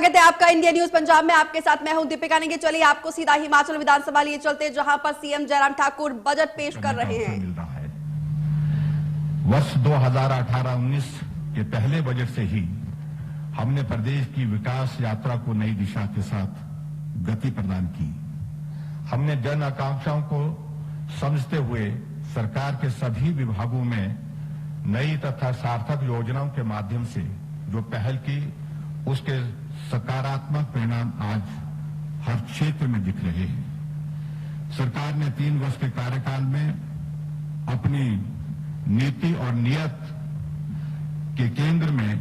स्वागत है आपका इंडिया न्यूज पंजाब में। आपके साथ मैं हूं दीपिका नेगी। चलिए आपको सीधा हिमाचल विधानसभा लिए चलते, जहां पर सीएम जयराम ठाकुर बजट पेश कर रहे हैं। वर्ष 2018-19 के पहले बजट से ही हमने प्रदेश की विकास यात्रा को नई दिशा के साथ गति प्रदान की। हमने जन आकांक्षाओं को समझते हुए सरकार के सभी विभागों में नई तथा सार्थक योजनाओं के माध्यम से जो पहल की, उसके सकारात्मक परिणाम आज हर क्षेत्र में दिख रहे हैं। सरकार ने 3 वर्ष के कार्यकाल में अपनी नीति और नियत के केंद्र में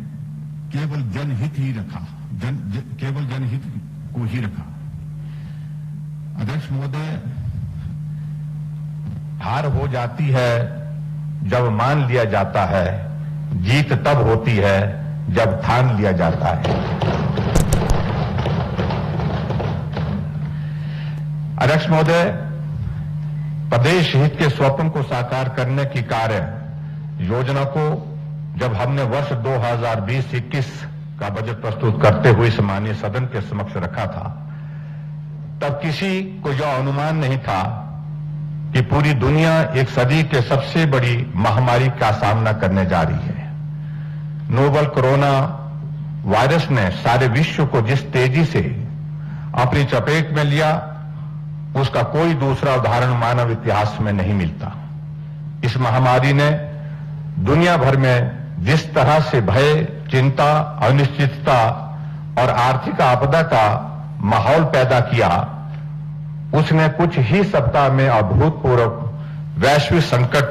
केवल जनहित ही रखा, केवल जनहित को ही रखा। अध्यक्ष महोदय, हार हो जाती है जब मान लिया जाता है, जीत तब होती है जब ठान लिया जाता है। अध्यक्ष महोदय, प्रदेश हित के स्वप्न को साकार करने की कार्य योजना को जब हमने वर्ष 2020-21 का बजट प्रस्तुत करते हुए इस माननीय सदन के समक्ष रखा था, तब किसी को यह अनुमान नहीं था कि पूरी दुनिया एक सदी के सबसे बड़ी महामारी का सामना करने जा रही है। नोवल कोरोना वायरस ने सारे विश्व को जिस तेजी से अपनी चपेट में लिया, उसका कोई दूसरा उदाहरण मानव इतिहास में नहीं मिलता। इस महामारी ने दुनिया भर में जिस तरह से भय, चिंता, अनिश्चितता और आर्थिक आपदा का माहौल पैदा किया, उसने कुछ ही सप्ताह में अभूतपूर्व वैश्विक संकट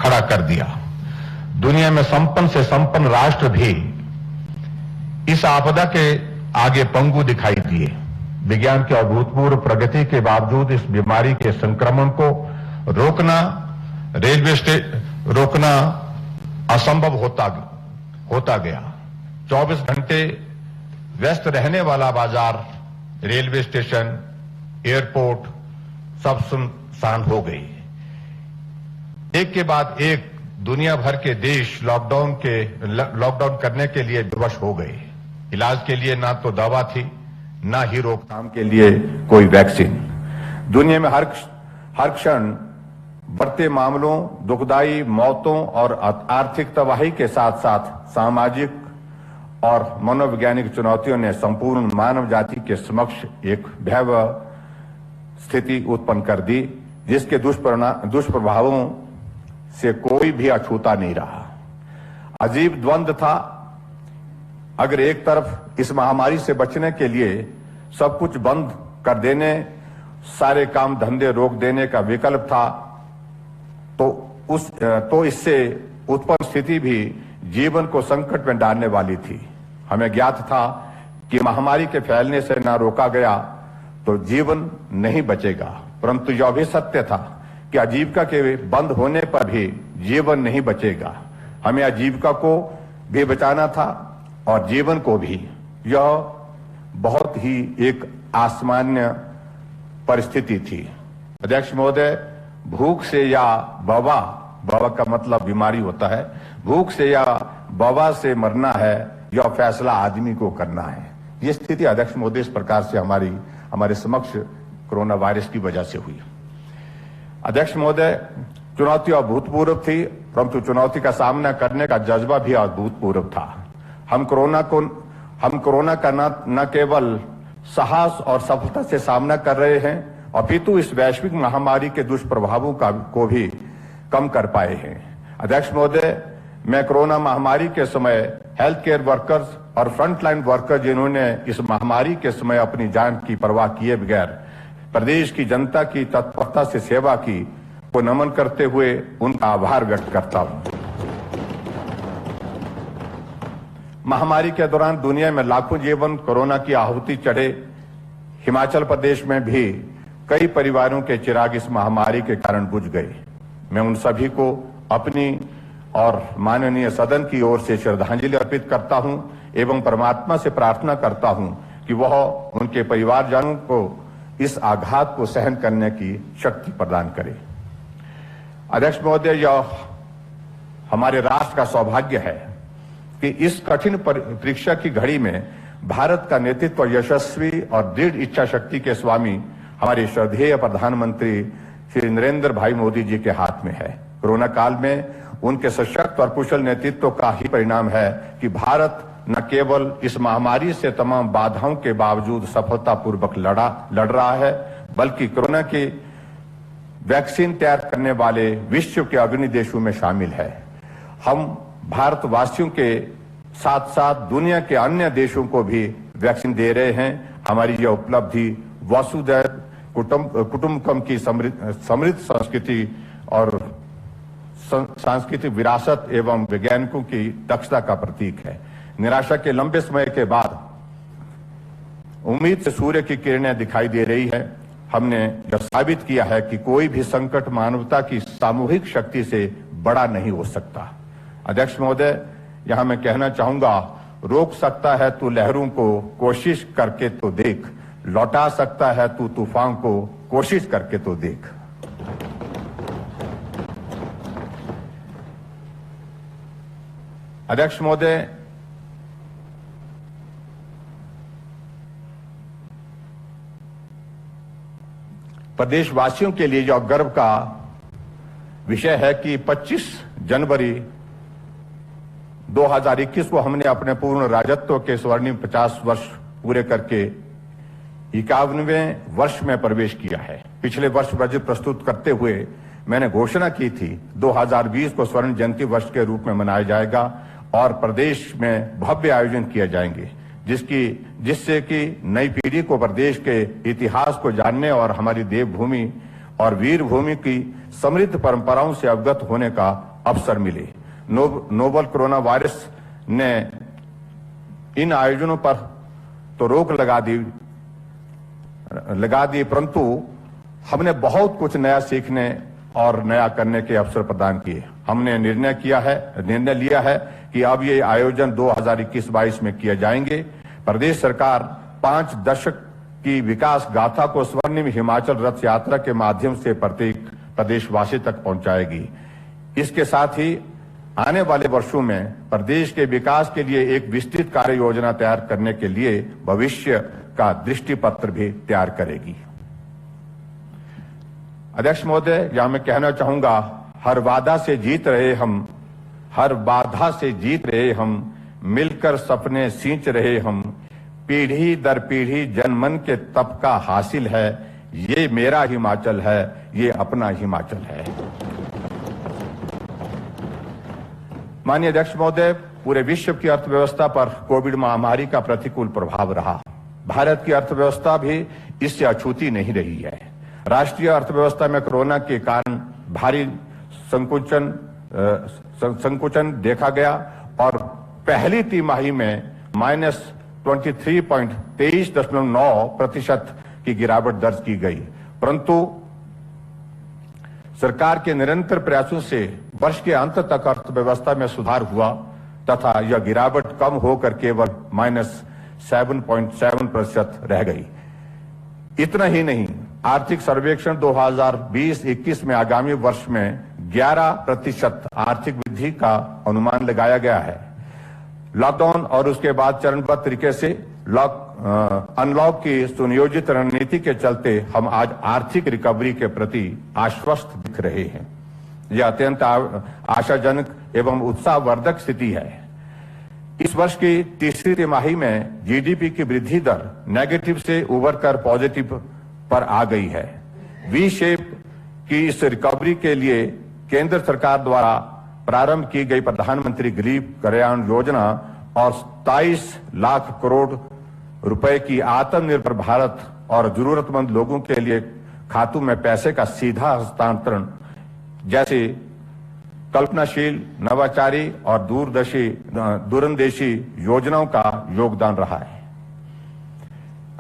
खड़ा कर दिया। दुनिया में संपन्न से संपन्न राष्ट्र भी इस आपदा के आगे पंगु दिखाई दिए। विज्ञान की अभूतपूर्व प्रगति के बावजूद इस बीमारी के संक्रमण को रोकना असंभव होता गया। 24 घंटे व्यस्त रहने वाला बाजार, रेलवे स्टेशन, एयरपोर्ट सब सुनसान हो गई। एक के बाद एक दुनिया भर के देश लॉकडाउन करने के लिए विवश हो गए। इलाज के लिए ना तो दवा थी, ना ही रोकथाम के लिए कोई वैक्सीन। दुनिया में हर क्षण बढ़ते मामलों, दुखदाई मौतों और आर्थिक तबाही के साथ साथ सामाजिक और मनोवैज्ञानिक चुनौतियों ने संपूर्ण मानव जाति के समक्ष एक भयावह स्थिति उत्पन्न कर दी, जिसके दुष्प्रभावों से कोई भी अछूता नहीं रहा। अजीब द्वंद था। अगर एक तरफ इस महामारी से बचने के लिए सब कुछ बंद कर देने, सारे काम धंधे रोक देने का विकल्प था, तो इससे उत्पन्न स्थिति भी जीवन को संकट में डालने वाली थी। हमें ज्ञात था कि महामारी के फैलने से न रोका गया तो जीवन नहीं बचेगा, परंतु यह भी सत्य था कि आजीविका के बंद होने पर भी जीवन नहीं बचेगा। हमें आजीविका को भी बचाना था और जीवन को भी। यह बहुत ही एक असामान्य परिस्थिति थी। अध्यक्ष महोदय, भूख से या वबा का मतलब बीमारी होता है, भूख से या वबा से मरना है, यह फैसला आदमी को करना है। यह स्थिति अध्यक्ष महोदय इस प्रकार से हमारे समक्ष कोरोना वायरस की वजह से हुई। अध्यक्ष महोदय, चुनौती अभूतपूर्व थी, परंतु चुनौती का सामना करने का जज्बा भी अभूतपूर्व था। हम कोरोना का न केवल साहस और सफलता से सामना कर रहे हैं, अपितु इस वैश्विक महामारी के दुष्प्रभावों को भी कम कर पाए हैं। अध्यक्ष महोदय, मैं कोरोना महामारी के समय हेल्थ केयर वर्कर्स और फ्रंटलाइन वर्कर जिन्होंने इस महामारी के समय अपनी जान की परवाह किए बगैर प्रदेश की जनता की तत्परता से सेवा की, को नमन करते हुए उनका आभार व्यक्त करता हूं। महामारी के दौरान दुनिया में लाखों जीवन कोरोना की आहुति चढ़े। हिमाचल प्रदेश में भी कई परिवारों के चिराग इस महामारी के कारण बुझ गए। मैं उन सभी को अपनी और माननीय सदन की ओर से श्रद्धांजलि अर्पित करता हूं एवं परमात्मा से प्रार्थना करता हूं कि वह उनके परिवारजनों को इस आघात को सहन करने की शक्ति प्रदान करे। अध्यक्ष महोदय, यह हमारे राष्ट्र का सौभाग्य है कि इस कठिन परीक्षा की घड़ी में भारत का नेतृत्व यशस्वी और दृढ़ इच्छा शक्ति के स्वामी हमारे श्रद्धेय प्रधानमंत्री श्री नरेंद्र भाई मोदी जी के हाथ में है। कोरोना काल में उनके सशक्त और कुशल नेतृत्व का ही परिणाम है कि भारत न केवल इस महामारी से तमाम बाधाओं के बावजूद सफलतापूर्वक लड़ रहा है, बल्कि कोरोना की वैक्सीन तैयार करने वाले विश्व के अग्रणी देशों में शामिल है। हम भारतवासियों के साथ साथ दुनिया के अन्य देशों को भी वैक्सीन दे रहे हैं। हमारी यह उपलब्धि वसुधैव कुटुंबकम की समृद्ध संस्कृति और सांस्कृतिक विरासत एवं वैज्ञानिकों की दक्षता का प्रतीक है। निराशा के लंबे समय के बाद उम्मीद से सूर्य की किरणें दिखाई दे रही है। हमने यह साबित किया है कि कोई भी संकट मानवता की सामूहिक शक्ति से बड़ा नहीं हो सकता। अध्यक्ष महोदय, यहां मैं कहना चाहूंगा, रोक सकता है तू लहरों को, कोशिश करके तो देख। लौटा सकता है तू तूफान को, कोशिश करके तो देख। अध्यक्ष महोदय, प्रदेशवासियों के लिए यह गर्व का विषय है कि 25 जनवरी 2021 को हमने अपने पूर्ण राजत्व के स्वर्णिम 50 वर्ष पूरे करके 51वें वर्ष में प्रवेश किया है। पिछले वर्ष बजट प्रस्तुत करते हुए मैंने घोषणा की थी 2020 को स्वर्ण जयंती वर्ष के रूप में मनाया जाएगा और प्रदेश में भव्य आयोजन किए जाएंगे, जिससे कि नई पीढ़ी को प्रदेश के इतिहास को जानने और हमारी देवभूमि और वीर भूमि की समृद्ध परंपराओं से अवगत होने का अवसर मिले। नोवल कोरोना वायरस ने इन आयोजनों पर तो रोक लगा दी, परंतु हमने बहुत कुछ नया सीखने और नया करने के अवसर प्रदान किए। हमने निर्णय लिया है कि अब ये आयोजन 2021-22 में किए जाएंगे। प्रदेश सरकार 5 दशक की विकास गाथा को स्वर्णिम हिमाचल रथ यात्रा के माध्यम से प्रत्येक प्रदेशवासी तक पहुंचाएगी। इसके साथ ही आने वाले वर्षों में प्रदेश के विकास के लिए एक विस्तृत कार्य योजना तैयार करने के लिए भविष्य का दृष्टि पत्र भी तैयार करेगी। अध्यक्ष महोदय, यहां मैं कहना चाहूंगा, हर बाधा से जीत रहे हम, मिलकर सपने सींच रहे हम, पीढ़ी दर पीढ़ी जनमन के तप का हासिल है। ये मेरा हिमाचल है, ये अपना हिमाचल है। माननीय अध्यक्ष महोदय, पूरे विश्व की अर्थव्यवस्था पर कोविड महामारी का प्रतिकूल प्रभाव रहा। भारत की अर्थव्यवस्था भी इससे अछूती नहीं रही है। राष्ट्रीय अर्थव्यवस्था में कोरोना के कारण भारी संकुचन देखा गया और पहली तिमाही में -23.9% की गिरावट दर्ज की गई, परंतु सरकार के निरंतर प्रयासों से वर्ष के अंत तक अर्थव्यवस्था में सुधार हुआ तथा यह गिरावट कम होकर केवल -7.7% रह गई। इतना ही नहीं, आर्थिक सर्वेक्षण 2020-21 में आगामी वर्ष में 11% आर्थिक वृद्धि का अनुमान लगाया गया है। लॉकडाउन और उसके बाद चरणबद्ध तरीके से अनलॉक की सुनियोजित रणनीति के चलते हम आज आर्थिक रिकवरी के प्रति आश्वस्त दिख रहे हैं। यह अत्यंत आशाजनक एवं उत्साहवर्धक स्थिति है। इस वर्ष की तीसरी तिमाही में जीडीपी की वृद्धि दर नेगेटिव से उभरकर पॉजिटिव पर आ गई है। वी शेप की इस रिकवरी के लिए केंद्र सरकार द्वारा प्रारंभ की गई प्रधानमंत्री गरीब कल्याण योजना और 27 लाख करोड़ रुपए की आत्मनिर्भर भारत और जरूरतमंद लोगों के लिए खातों में पैसे का सीधा हस्तांतरण जैसे कल्पनाशील, नवाचारी और दूरंदेशी योजनाओं का योगदान रहा है।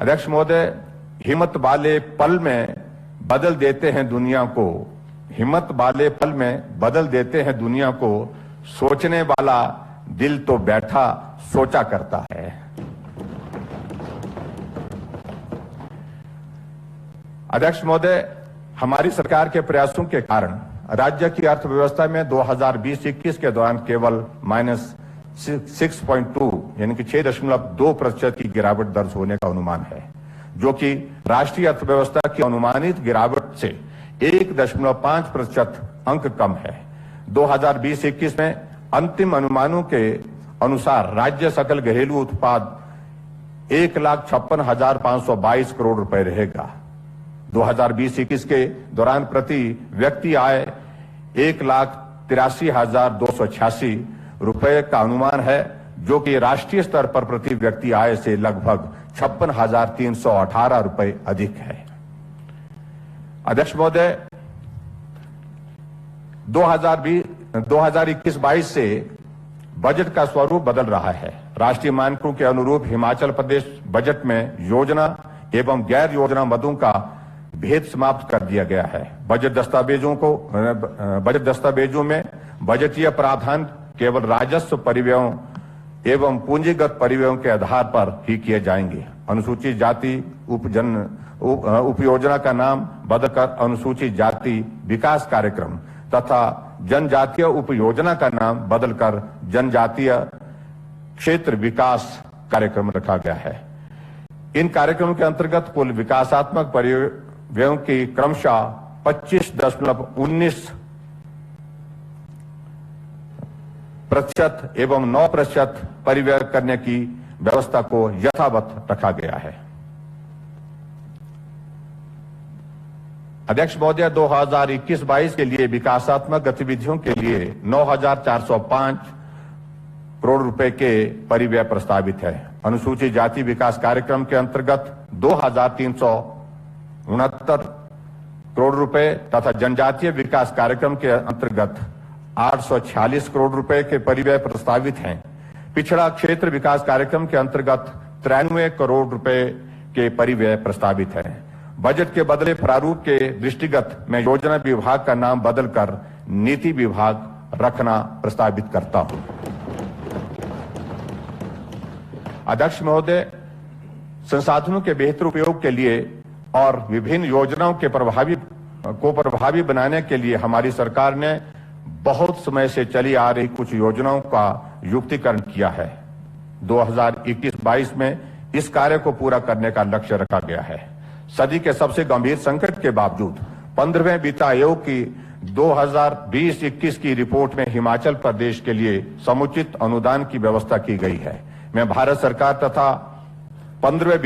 अध्यक्ष महोदय, हिम्मत वाले पल में बदल देते हैं दुनिया को, हिम्मत वाले पल में बदल देते हैं दुनिया को, सोचने वाला दिल तो बैठा सोचा करता है। अध्यक्ष महोदय, हमारी सरकार के प्रयासों के कारण राज्य की अर्थव्यवस्था में 2020-21 के दौरान केवल -6.2 यानी कि 6.2% की गिरावट दर्ज होने का अनुमान है, जो कि राष्ट्रीय अर्थव्यवस्था की अनुमानित गिरावट से 1.5% अंक कम है। 2020-21 में अंतिम अनुमानों के अनुसार राज्य सकल घरेलू उत्पाद 1,56,522 करोड़ रुपए रहेगा। 2020-21 के दौरान प्रति व्यक्ति आय 1,83,286 रुपए का अनुमान है, जो कि राष्ट्रीय स्तर पर प्रति व्यक्ति आय से लगभग 56,318 रुपए अधिक है। अध्यक्ष महोदय, 2021-22 से बजट का स्वरूप बदल रहा है। राष्ट्रीय मानकों के अनुरूप हिमाचल प्रदेश बजट में योजना एवं गैर योजना मदों का भेद समाप्त कर दिया गया है। बजट दस्तावेजों में बजटीय प्रावधान केवल राजस्व परिव्ययों एवं पूंजीगत परिव्ययों के आधार पर ही किए जाएंगे। अनुसूचित जाति उपयोजना का नाम बदलकर अनुसूचित जाति विकास कार्यक्रम तथा जनजातीय उपयोजना का नाम बदलकर जनजातीय क्षेत्र विकास कार्यक्रम रखा गया है। इन कार्यक्रमों के अंतर्गत कुल विकासात्मक परिव्ययों की क्रमशः 25.19% एवं 9% परिव्यय करने की व्यवस्था को यथावत रखा गया है। अध्यक्ष महोदय, 2021-22 के लिए विकासात्मक गतिविधियों के लिए 9,405 करोड़ रुपए के परिव्यय प्रस्तावित है। अनुसूचित जाति विकास कार्यक्रम के अंतर्गत 2,369 करोड़ रुपए तथा जनजातीय विकास कार्यक्रम के अंतर्गत 846 करोड़ रुपए के परिव्यय प्रस्तावित हैं। पिछड़ा क्षेत्र विकास कार्यक्रम के अंतर्गत 93 करोड़ रुपए के परिव्यय प्रस्तावित हैं। बजट के बदले प्रारूप के दृष्टिगत मैं योजना विभाग का नाम बदलकर नीति विभाग रखना प्रस्तावित करता हूं। अध्यक्ष महोदय, संसाधनों के बेहतर उपयोग के लिए और विभिन्न योजनाओं के प्रभावी बनाने के लिए हमारी सरकार ने बहुत समय से चली आ रही कुछ योजनाओं का युक्तिकरण किया है। 2021-22 में इस कार्य को पूरा करने का लक्ष्य रखा गया है। सदी के सबसे गंभीर संकट के बावजूद 15वें वित्त आयोग की 2020-21 की रिपोर्ट में हिमाचल प्रदेश के लिए समुचित अनुदान की व्यवस्था की गई है। मैं भारत सरकार तथा 15वें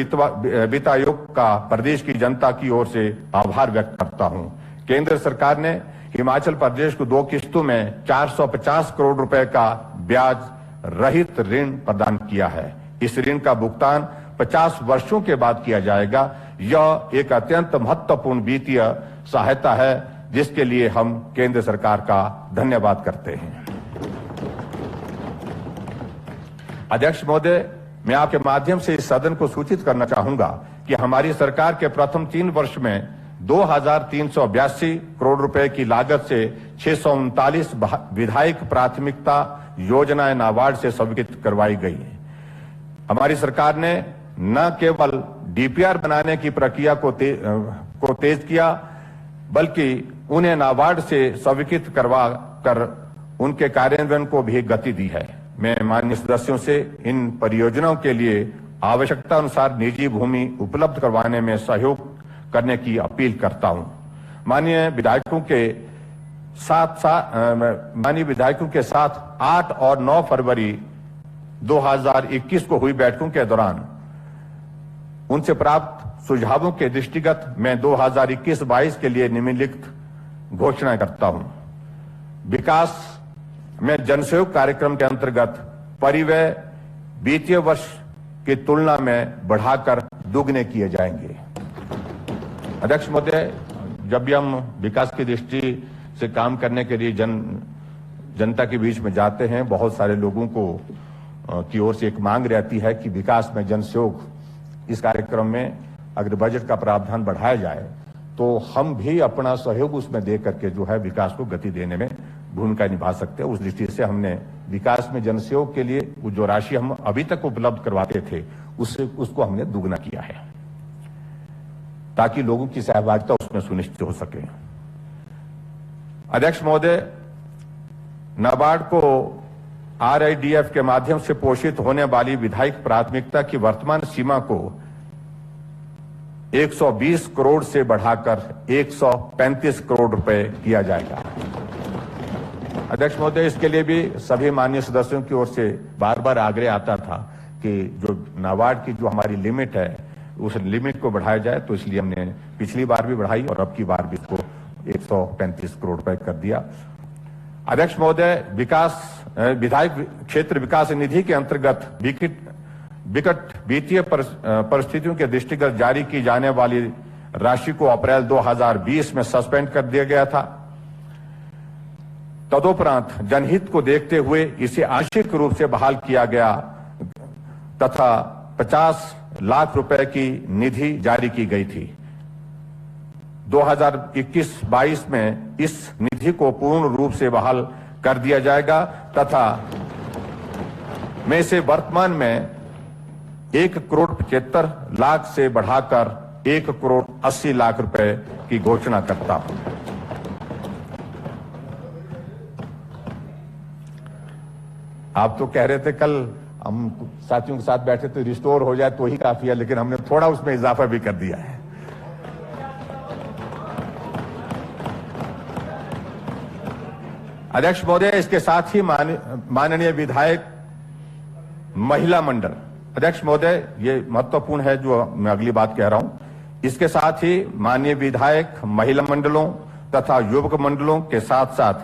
वित्त आयोग का प्रदेश की जनता की ओर से आभार व्यक्त करता हूं। केंद्र सरकार ने हिमाचल प्रदेश को 2 किस्तों में 450 करोड़ रुपए का ब्याज रहित ऋण प्रदान किया है। इस ऋण का भुगतान 50 वर्षों के बाद किया जाएगा। यह एक अत्यंत महत्वपूर्ण वित्तीय सहायता है, जिसके लिए हम केंद्र सरकार का धन्यवाद करते हैं। अध्यक्ष महोदय, मैं आपके माध्यम से इस सदन को सूचित करना चाहूंगा कि हमारी सरकार के प्रथम 3 वर्ष में 2,382 करोड़ रुपए की लागत से 639 विधायक प्राथमिकता योजनाएं नाबार्ड से स्वीकृत करवाई गई हैं। हमारी सरकार ने न केवल डीपीआर बनाने की प्रक्रिया को तेज किया, बल्कि उन्हें नाबार्ड से स्वीकृत करवा कर उनके कार्यान्वयन को भी गति दी है। मैं माननीय सदस्यों से इन परियोजनाओं के लिए आवश्यकता अनुसार निजी भूमि उपलब्ध करवाने में सहयोग करने की अपील करता हूं। माननीय विधायकों के साथ 8 और 9 फरवरी 2021 को हुई बैठकों के दौरान उनसे प्राप्त सुझावों के दृष्टिगत मैं 2021-22 के लिए निम्नलिखित घोषणा करता हूं। विकास में जनसहयोग कार्यक्रम के अंतर्गत परिव्यय वित्तीय वर्ष की तुलना में बढ़ाकर दुगने किए जाएंगे। अध्यक्ष महोदय, जब भी हम विकास की दृष्टि से काम करने के लिए जनता के बीच में जाते हैं, बहुत सारे लोगों को की ओर से एक मांग रहती है कि विकास में जनसहयोग इस कार्यक्रम में अगर बजट का प्रावधान बढ़ाया जाए तो हम भी अपना सहयोग उसमें दे करके जो है विकास को गति देने में भूमिका निभा सकते हैं। उस दृष्टि से हमने विकास में जनसहयोग के लिए जो राशि हम अभी तक उपलब्ध करवाते थे उसको हमने दुगना किया है, ताकि लोगों की सहभागिता उसमें सुनिश्चित हो सके। अध्यक्ष महोदय, नाबार्ड को RIDF के माध्यम से पोषित होने वाली विधायक प्राथमिकता की वर्तमान सीमा को 120 करोड़ से बढ़ाकर 135 करोड़ रुपए किया जाएगा। अध्यक्ष महोदय, इसके लिए भी सभी माननीय सदस्यों की ओर से बार बार आग्रह आता था कि जो नाबार्ड की जो हमारी लिमिट है उस लिमिट को बढ़ाया जाए, तो इसलिए हमने पिछली बार भी बढ़ाई और अब की बार भी इसको 135 करोड़ रुपए कर दिया। अध्यक्ष महोदय, विधायक क्षेत्र विकास निधि के अंतर्गत विकट वित्तीय परिस्थितियों के दृष्टिगत जारी की जाने वाली राशि को अप्रैल 2020 में सस्पेंड कर दिया गया था। तदुपरांत जनहित को देखते हुए इसे आंशिक रूप से बहाल किया गया तथा 50 लाख रुपए की निधि जारी की गई थी। 2021-22 में इस निधि को पूर्ण रूप से बहाल कर दिया जाएगा तथा मैं इसे वर्तमान में 1 करोड़ 75 लाख से बढ़ाकर 1 करोड़ 80 लाख रुपए की घोषणा करता हूं। आप तो कह रहे थे कल हम साथियों के साथ बैठे तो रिस्टोर हो जाए तो ही काफी है, लेकिन हमने थोड़ा उसमें इजाफा भी कर दिया है। अध्यक्ष महोदय, इसके साथ ही माननीय विधायक महिला मंडल, अध्यक्ष महोदय ये महत्वपूर्ण है जो मैं अगली बात कह रहा हूं, इसके साथ ही माननीय विधायक महिला मंडलों तथा युवक मंडलों के साथ साथ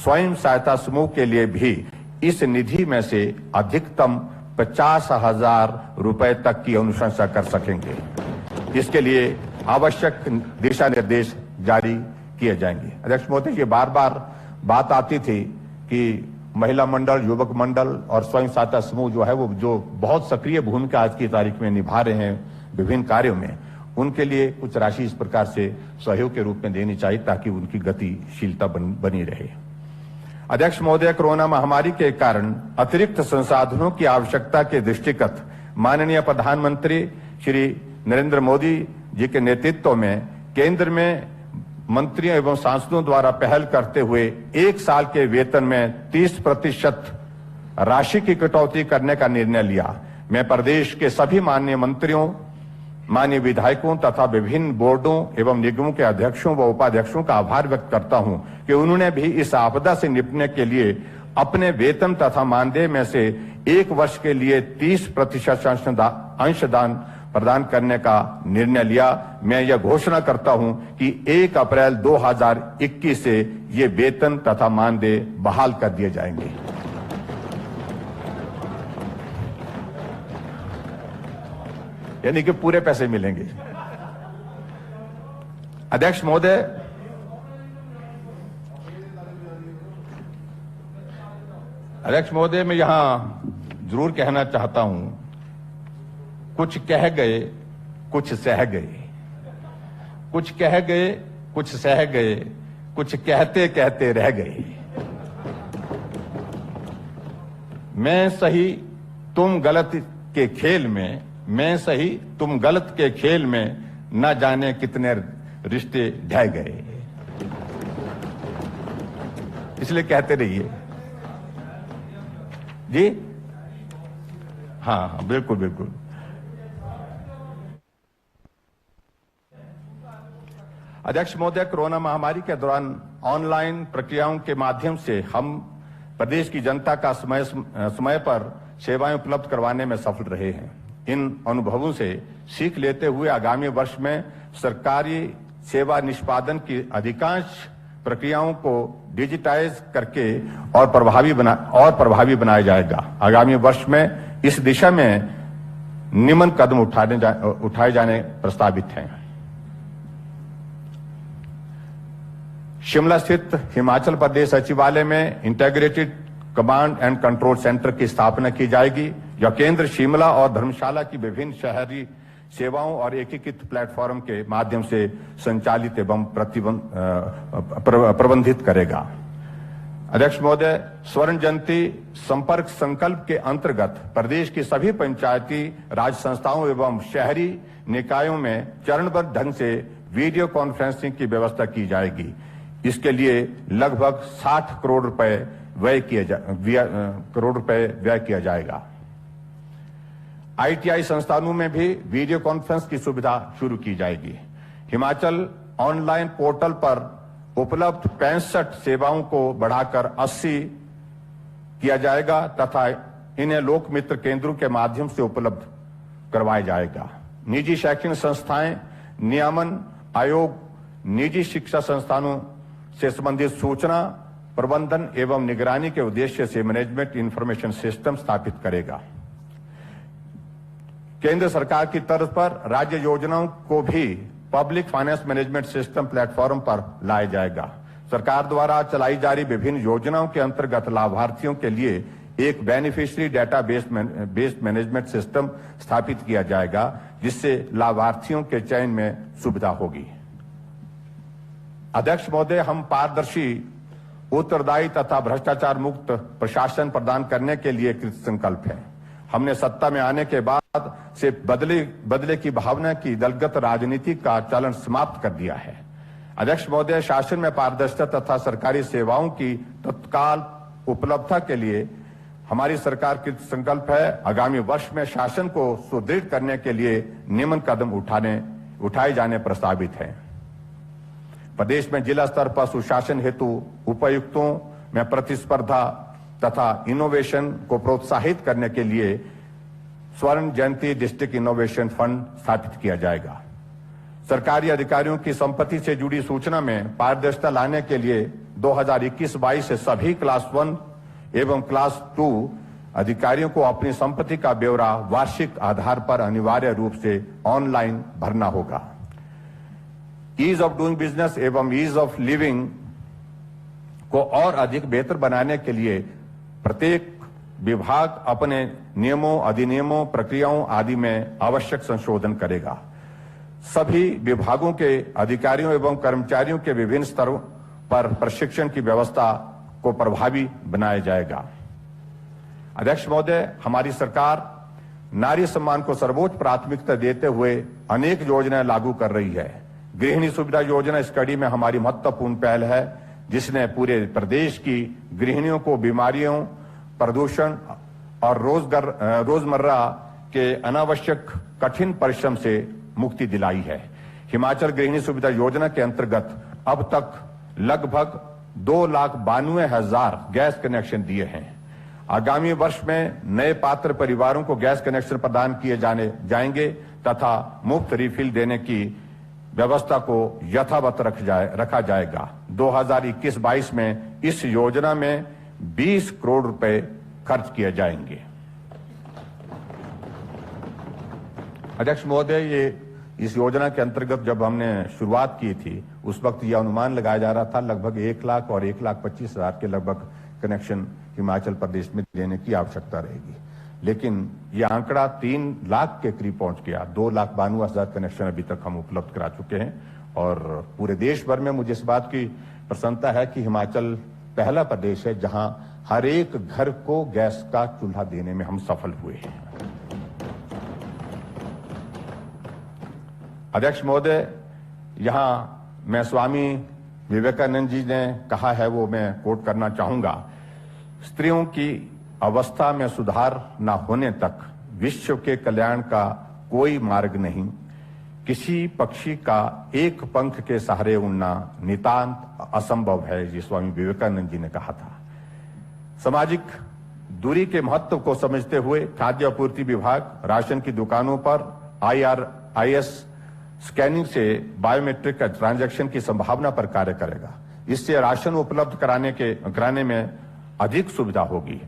स्वयं सहायता समूह के लिए भी इस निधि में से अधिकतम 50,000 रुपए तक की अनुशंसा कर सकेंगे। इसके लिए आवश्यक दिशा निर्देश जारी किए जाएंगे। अध्यक्ष महोदय, ये बार बार बात आती थी कि महिला मंडल, युवक मंडल और स्वयं सहायता समूह जो है वो जो बहुत सक्रिय भूमिका आज की तारीख में निभा रहे हैं विभिन्न कार्यों में, उनके लिए कुछ राशि इस प्रकार से सहयोग के रूप में देनी चाहिए ताकि उनकी गतिशीलता बनी रहे। अध्यक्ष महोदय, कोरोना महामारी के कारण अतिरिक्त संसाधनों की आवश्यकता के दृष्टिगत माननीय प्रधानमंत्री श्री नरेंद्र मोदी जी के नेतृत्व में केंद्र में मंत्रियों एवं सांसदों द्वारा पहल करते हुए 1 साल के वेतन में 30% राशि की कटौती करने का निर्णय लिया। मैं प्रदेश के सभी माननीय मंत्रियों, माननीय विधायकों तथा विभिन्न बोर्डों एवं निगमों के अध्यक्षों व उपाध्यक्षों का आभार व्यक्त करता हूं कि उन्होंने भी इस आपदा से निपटने के लिए अपने वेतन तथा मानदेय में से 1 वर्ष के लिए 30% अंशदान प्रदान करने का निर्णय लिया। मैं यह घोषणा करता हूं कि 1 अप्रैल 2021 से ये वेतन तथा मानदेय बहाल कर दिए जाएंगे। यानी कि पूरे पैसे मिलेंगे। अध्यक्ष महोदय, मैं यहां जरूर कहना चाहता हूं, कुछ कह गए कुछ सह गए, कुछ कह गए कुछ सह गए, कुछ कहते कहते रह गए। मैं सही तुम गलत के खेल में, मैं सही तुम गलत के खेल में, न जाने कितने रिश्ते ढह गए। इसलिए कहते रहिए जी। हाँ, बिल्कुल बिल्कुल। अध्यक्ष महोदय, कोरोना महामारी के दौरान ऑनलाइन प्रक्रियाओं के माध्यम से हम प्रदेश की जनता का समय पर सेवाएं उपलब्ध करवाने में सफल रहे हैं। इन अनुभवों से सीख लेते हुए आगामी वर्ष में सरकारी सेवा निष्पादन की अधिकांश प्रक्रियाओं को डिजिटाइज करके और प्रभावी बनाया जाएगा। आगामी वर्ष में इस दिशा में निम्न कदम उठाए जाने प्रस्तावित हैं। शिमला स्थित हिमाचल प्रदेश सचिवालय में integrated command and control centre की स्थापना की जाएगी। यह केंद्र शिमला और धर्मशाला की विभिन्न शहरी सेवाओं और एकीकृत प्लेटफॉर्म के माध्यम से संचालित एवं प्रबंधित करेगा। अध्यक्ष महोदय, स्वर्ण जयंती संपर्क संकल्प के अंतर्गत प्रदेश की सभी पंचायती राज संस्थाओं एवं शहरी निकायों में चरणबद्ध ढंग से वीडियो कॉन्फ्रेंसिंग की व्यवस्था की जाएगी। इसके लिए लगभग 60 करोड़ रुपए करोड़ रुपए व्यय किया जाएगा। ITI संस्थानों में भी वीडियो कॉन्फ्रेंस की सुविधा शुरू की जाएगी। हिमाचल ऑनलाइन पोर्टल पर उपलब्ध 65 सेवाओं को बढ़ाकर 80 किया जाएगा तथा इन्हें लोक मित्र केंद्रों के माध्यम से उपलब्ध करवाया जाएगा। निजी शैक्षणिक संस्थाएं नियामन आयोग निजी शिक्षा संस्थानों से संबंधित सूचना प्रबंधन एवं निगरानी के उद्देश्य से मैनेजमेंट इंफॉर्मेशन सिस्टम स्थापित करेगा। केंद्र सरकार की तर्ज पर राज्य योजनाओं को भी public finance management system platform पर लाया जाएगा। सरकार द्वारा चलाई जा रही विभिन्न योजनाओं के अंतर्गत लाभार्थियों के लिए एक beneficiary data based management system स्थापित किया जाएगा, जिससे लाभार्थियों के चयन में सुविधा होगी। अध्यक्ष महोदय, हम पारदर्शी, उत्तरदायी तथा भ्रष्टाचार मुक्त प्रशासन प्रदान करने के लिए कृत संकल्प हैं। हमने सत्ता में आने के बाद से बदले की भावना की दलगत राजनीति का चलन समाप्त कर दिया है। अध्यक्ष महोदय, शासन में पारदर्शिता तथा सरकारी सेवाओं की तत्काल उपलब्धता के लिए हमारी सरकार कृत संकल्प है। आगामी वर्ष में शासन को सुदृढ़ करने के लिए निम्न कदम उठाए जाने प्रस्तावित हैं। प्रदेश में जिला स्तर पर सुशासन हेतु उपायुक्तों में प्रतिस्पर्धा तथा इनोवेशन को प्रोत्साहित करने के लिए स्वर्ण जयंती डिस्ट्रिक्ट इनोवेशन फंड स्थापित किया जाएगा। सरकारी अधिकारियों की संपत्ति से जुड़ी सूचना में पारदर्शिता लाने के लिए 2021-22 से सभी क्लास 1 एवं क्लास 2 अधिकारियों को अपनी संपत्ति का ब्यौरा वार्षिक आधार पर अनिवार्य रूप से ऑनलाइन भरना होगा। ईज ऑफ डूइंग बिजनेस एवं ईज ऑफ लिविंग को और अधिक बेहतर बनाने के लिए प्रत्येक विभाग अपने नियमों, अधिनियमों, प्रक्रियाओं आदि में आवश्यक संशोधन करेगा। सभी विभागों के अधिकारियों एवं कर्मचारियों के विभिन्न स्तरों पर प्रशिक्षण की व्यवस्था को प्रभावी बनाया जाएगा। अध्यक्ष महोदय, हमारी सरकार नारी सम्मान को सर्वोच्च प्राथमिकता देते हुए अनेक योजनाएं लागू कर रही है। गृहिणी सुविधा योजना इस कड़ी में हमारी महत्वपूर्ण पहल है, जिसने पूरे प्रदेश की गृहिणियों को बीमारियों, प्रदूषण और रोजमर्रा के अनावश्यक कठिन परिश्रम से मुक्ति दिलाई है। हिमाचल गृहिणी सुविधा योजना के अंतर्गत अब तक लगभग 2,92,000 गैस कनेक्शन दिए हैं। आगामी वर्ष में नए पात्र परिवारों को गैस कनेक्शन प्रदान किए जाएंगे तथा मुफ्त रिफिल देने की व्यवस्था को यथावत रखा जाएगा। 2021-22 में इस योजना में 20 करोड़ रुपए खर्च किए जाएंगे। अध्यक्ष महोदय, इस योजना के अंतर्गत जब हमने शुरुआत की थी उस वक्त यह अनुमान लगाया जा रहा था लगभग 1 लाख और 1,25,000 के लगभग कनेक्शन हिमाचल प्रदेश में देने की आवश्यकता रहेगी, लेकिन यह आंकड़ा 3 लाख के करीब पहुंच गया। 2,92,000 कनेक्शन अभी तक हम उपलब्ध करा चुके हैं और पूरे देश भर में मुझे इस बात की प्रसन्नता है कि हिमाचल पहला प्रदेश है जहां हर एक घर को गैस का चूल्हा देने में हम सफल हुए हैं। अध्यक्ष महोदय, यहां मैं स्वामी विवेकानंद जी ने कहा है वो मैं कोट करना चाहूंगा। स्त्रियों की अवस्था में सुधार न होने तक विश्व के कल्याण का कोई मार्ग नहीं। किसी पक्षी का एक पंख के सहारे उड़ना नितांत असंभव है, ये स्वामी विवेकानंद जी ने कहा था। सामाजिक दूरी के महत्व को समझते हुए खाद्य आपूर्ति विभाग राशन की दुकानों पर IRIS स्कैनिंग से बायोमेट्रिक ट्रांजैक्शन की संभावना पर कार्य करेगा। इससे राशन उपलब्ध कराने में अधिक सुविधा होगी।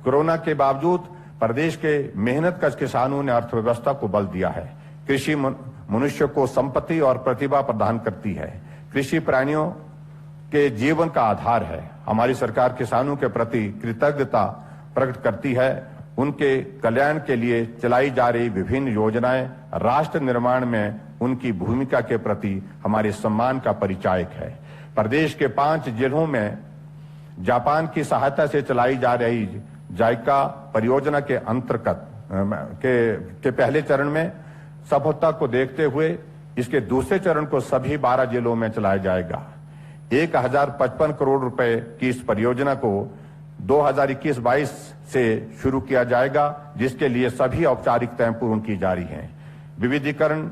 कोरोना के बावजूद प्रदेश के मेहनतकश किसानों ने अर्थव्यवस्था को बल दिया है। कृषि मनुष्य को संपत्ति और प्रतिभा प्रदान करती है। कृषि प्राणियों के जीवन का आधार है। हमारी सरकार किसानों के प्रति कृतज्ञता प्रकट करती है। उनके कल्याण के लिए चलाई जा रही विभिन्न योजनाएं राष्ट्र निर्माण में उनकी भूमिका के प्रति हमारे सम्मान का परिचायक है। प्रदेश के 5 जिलों में जापान की सहायता से चलाई जा रही जायका परियोजना के अंतर्गत के पहले चरण में सफलता को देखते हुए इसके दूसरे चरण को सभी 12 जिलों में चलाया जाएगा। 1,055 करोड़ रुपए की इस परियोजना को 2021-22 से शुरू किया जाएगा, जिसके लिए सभी औपचारिकताएं पूर्ण की जा रही हैं। विविधीकरण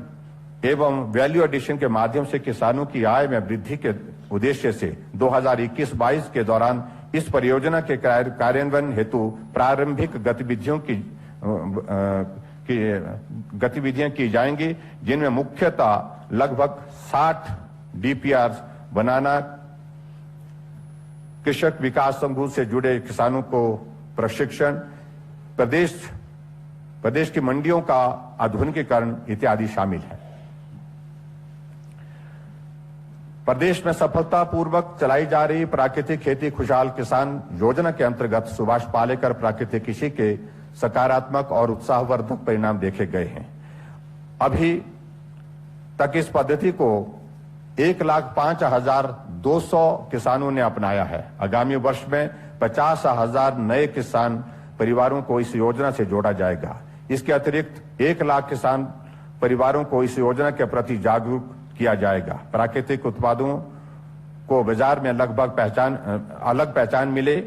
एवं वैल्यू एडिशन के माध्यम से किसानों की आय में वृद्धि के उद्देश्य से 2021-22 के दौरान इस परियोजना के कार्यान्वयन हेतु प्रारंभिक गतिविधियां की जाएंगी, जिनमें मुख्यतः लगभग 60 डीपीआर बनाना, कृषक विकास समूह से जुड़े किसानों को प्रशिक्षण, प्रदेश की मंडियों का आधुनिकीकरण इत्यादि शामिल है। प्रदेश में सफलतापूर्वक चलाई जा रही प्राकृतिक खेती खुशहाल किसान योजना के अंतर्गत सुभाष पालेकर प्राकृतिक कृषि के सकारात्मक और उत्साहवर्धक परिणाम देखे गए हैं। अभी तक इस पद्धति को 1,05,200 किसानों ने अपनाया है। आगामी वर्ष में 50,000 नए किसान परिवारों को इस योजना से जोड़ा जाएगा। इसके अतिरिक्त 1 लाख किसान परिवारों को इस योजना के प्रति जागरूक किया जाएगा। प्राकृतिक उत्पादों को बाजार में अलग पहचान मिले,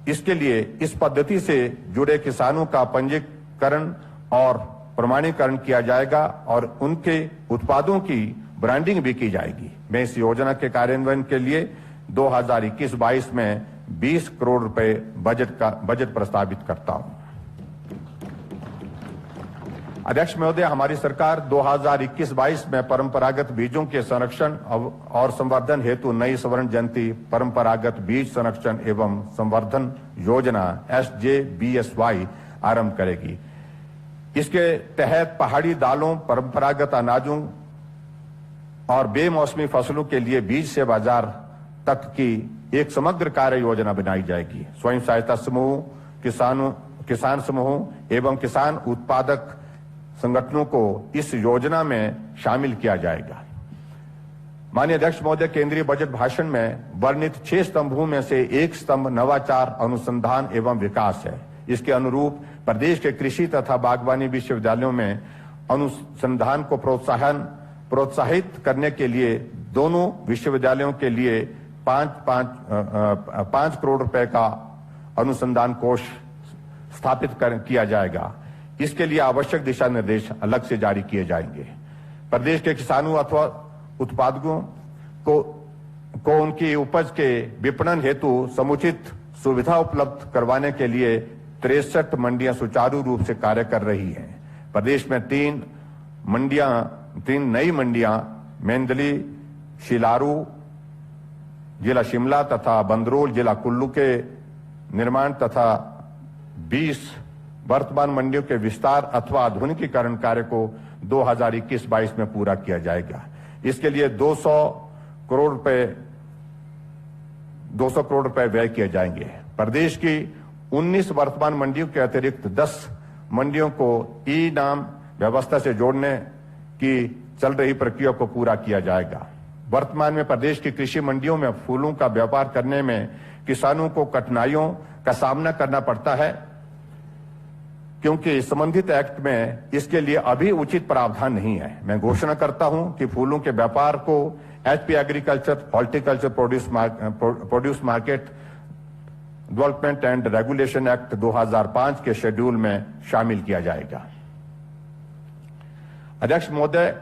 इसके लिए इस पद्धति से जुड़े किसानों का पंजीकरण और प्रमाणीकरण किया जाएगा और उनके उत्पादों की ब्रांडिंग भी की जाएगी। मैं इस योजना के कार्यान्वयन के लिए 2021-22 में 20 करोड़ रुपए बजट प्रस्तावित करता हूं। अध्यक्ष महोदय, हमारी सरकार 2021-22 में परंपरागत बीजों के संरक्षण और संवर्धन हेतु नई स्वर्ण जयंती परंपरागत बीज संरक्षण एवं संवर्धन योजना SJBSY आरंभ करेगी। इसके तहत पहाड़ी दालों, परंपरागत अनाजों और बेमौसमी फसलों के लिए बीज से बाजार तक की एक समग्र कार्य योजना बनाई जाएगी। स्वयं सहायता समूह, किसान समूह एवं किसान उत्पादक संगठनों को इस योजना में शामिल किया जाएगा। माननीय अध्यक्ष महोदय, केंद्रीय बजट भाषण में वर्णित 6 स्तंभों में से एक स्तंभ नवाचार, अनुसंधान एवं विकास है। इसके अनुरूप प्रदेश के कृषि तथा बागवानी विश्वविद्यालयों में अनुसंधान को प्रोत्साहित करने के लिए दोनों विश्वविद्यालयों के लिए 5 करोड़ रुपए का अनुसंधान कोष स्थापित किया जाएगा। इसके लिए आवश्यक दिशा निर्देश अलग से जारी किए जाएंगे। प्रदेश के किसानों अथवा उत्पादकों को उनकी उपज के विपणन हेतु समुचित सुविधा उपलब्ध करवाने के लिए 63 मंडियां सुचारू रूप से कार्य कर रही हैं। प्रदेश में 3 नई मंडियां मेंदली, शिलारू जिला शिमला तथा बंदरोल जिला कुल्लू के निर्माण तथा 20 वर्तमान मंडियों के विस्तार अथवा आधुनिकीकरण कार्य को 2021-22 में पूरा किया जाएगा। इसके लिए 200 करोड़ रुपए व्यय किए जाएंगे। प्रदेश की 19 वर्तमान मंडियों के अतिरिक्त 10 मंडियों को ई-नाम व्यवस्था से जोड़ने की चल रही प्रक्रिया को पूरा किया जाएगा। वर्तमान में प्रदेश की कृषि मंडियों में फूलों का व्यापार करने में किसानों को कठिनाइयों का सामना करना पड़ता है, क्योंकि संबंधित एक्ट में इसके लिए अभी उचित प्रावधान नहीं है। मैं घोषणा करता हूं कि फूलों के व्यापार को HP agriculture, horticulture produce market development and regulation act 2005 के शेड्यूल में शामिल किया जाएगा। अध्यक्ष महोदय,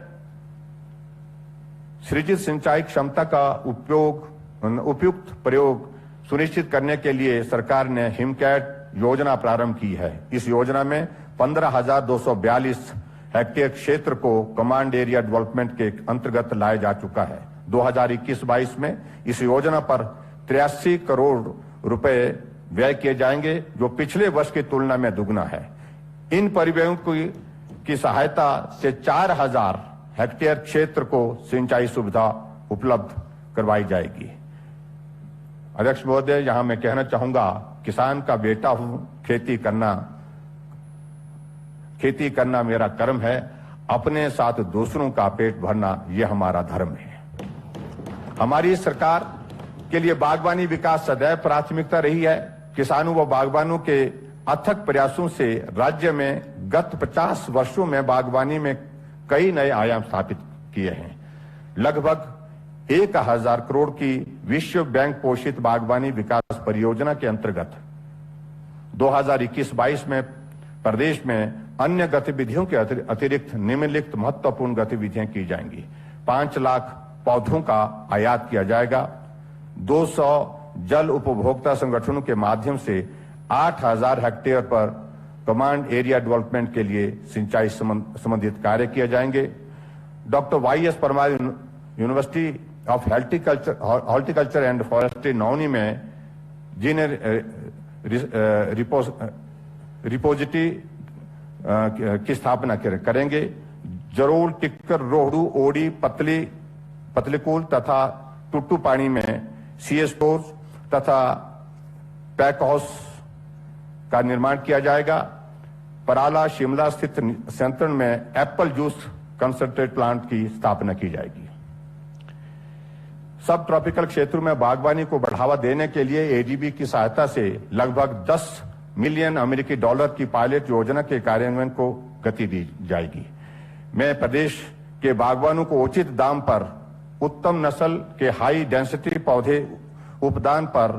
सृजित सिंचाई क्षमता का उपयुक्त प्रयोग सुनिश्चित करने के लिए सरकार ने हिमकैट योजना प्रारंभ की है। इस योजना में 15,242 हेक्टेयर क्षेत्र को कमांड एरिया डेवलपमेंट के अंतर्गत लाया जा चुका है। 2021-22 में इस योजना पर 83 करोड़ रुपए व्यय किए जाएंगे, जो पिछले वर्ष की तुलना में दुगना है। इन परिव्ययों की सहायता से 4,000 हेक्टेयर क्षेत्र को सिंचाई सुविधा उपलब्ध करवाई जाएगी। अध्यक्ष महोदय, यहां मैं कहना चाहूंगा, किसान का बेटा हूं, खेती करना मेरा कर्म है, अपने साथ दूसरों का पेट भरना यह हमारा धर्म है। हमारी सरकार के लिए बागवानी विकास सदैव प्राथमिकता रही है। किसानों व बागवानों के अथक प्रयासों से राज्य में गत 50 वर्षों में बागवानी में कई नए आयाम स्थापित किए हैं। लगभग 1,000 करोड़ की विश्व बैंक पोषित बागवानी विकास परियोजना के अंतर्गत 2021-22 में प्रदेश में अन्य गतिविधियों के अतिरिक्त निम्नलिखित महत्वपूर्ण गतिविधियां की जाएंगी। 5 लाख पौधों का आयात किया जाएगा। 200 जल उपभोक्ता संगठनों के माध्यम से 8000 हेक्टेयर पर कमांड एरिया डेवलपमेंट के लिए सिंचाई संबंधित कार्य किए जाएंगे। Doctor Y S. Parmar university of horticulture and forestry Nauni में जिन रिपोजिटरी की स्थापना करेंगे। जरोल, टिक्कर, रोहड़ू, ओडी, पतलीकूल तथा टुट्टू पानी में सीए स्टोर्स तथा पैक हाउस का निर्माण किया जाएगा। पराला, शिमला स्थित संयंत्र में एप्पल जूस कंसंट्रेट प्लांट की स्थापना की जाएगी। सब ट्रॉपिकल क्षेत्रों में बागवानी को बढ़ावा देने के लिए एडीबी की सहायता से लगभग 10 मिलियन अमेरिकी डॉलर की पायलट योजना के कार्यान्वयन को गति दी जाएगी। मैं प्रदेश के बागवानों को उचित दाम पर उत्तम नस्ल के हाई डेंसिटी पौधे उपदान पर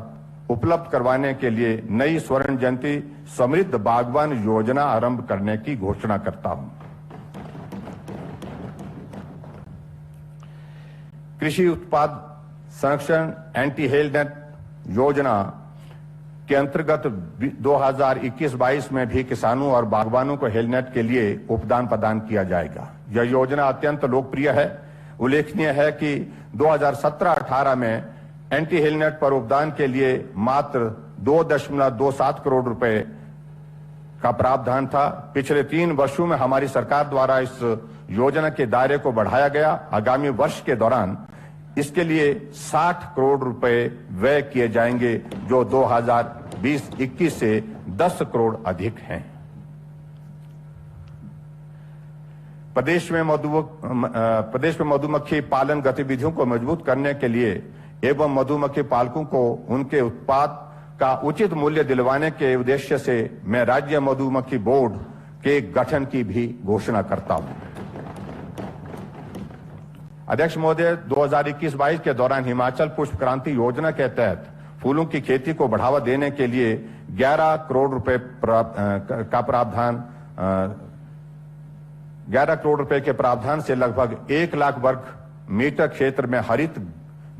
उपलब्ध करवाने के लिए नई स्वर्ण जयंती समृद्ध बागवान योजना आरंभ करने की घोषणा करता हूं। कृषि उत्पाद संरक्षण एंटी हेलनेट योजना के अंतर्गत 2021-22 में भी किसानों और बागवानों को हेलनेट के लिए उपदान प्रदान किया जाएगा। यह योजना अत्यंत लोकप्रिय है। उल्लेखनीय है कि 2017-18 में एंटी हेलनेट पर उपदान के लिए मात्र 2.27 करोड़ रुपए का प्रावधान था। पिछले 3 वर्षों में हमारी सरकार द्वारा इस योजना के दायरे को बढ़ाया गया। आगामी वर्ष के दौरान इसके लिए 60 करोड़ रुपए व्यय किए जाएंगे, जो 2020-21 से 10 करोड़ अधिक हैं। प्रदेश में मधुमक्खी पालन गतिविधियों को मजबूत करने के लिए एवं मधुमक्खी पालकों को उनके उत्पाद का उचित मूल्य दिलवाने के उद्देश्य से मैं राज्य मधुमक्खी बोर्ड के गठन की भी घोषणा करता हूं। अध्यक्ष महोदय, 2021-22 के दौरान हिमाचल पुष्प क्रांति योजना के तहत फूलों की खेती को बढ़ावा देने के लिए 11 करोड़ रुपए का प्रावधान 11 करोड़ रुपए के प्रावधान से लगभग 1 लाख वर्ग मीटर क्षेत्र में हरित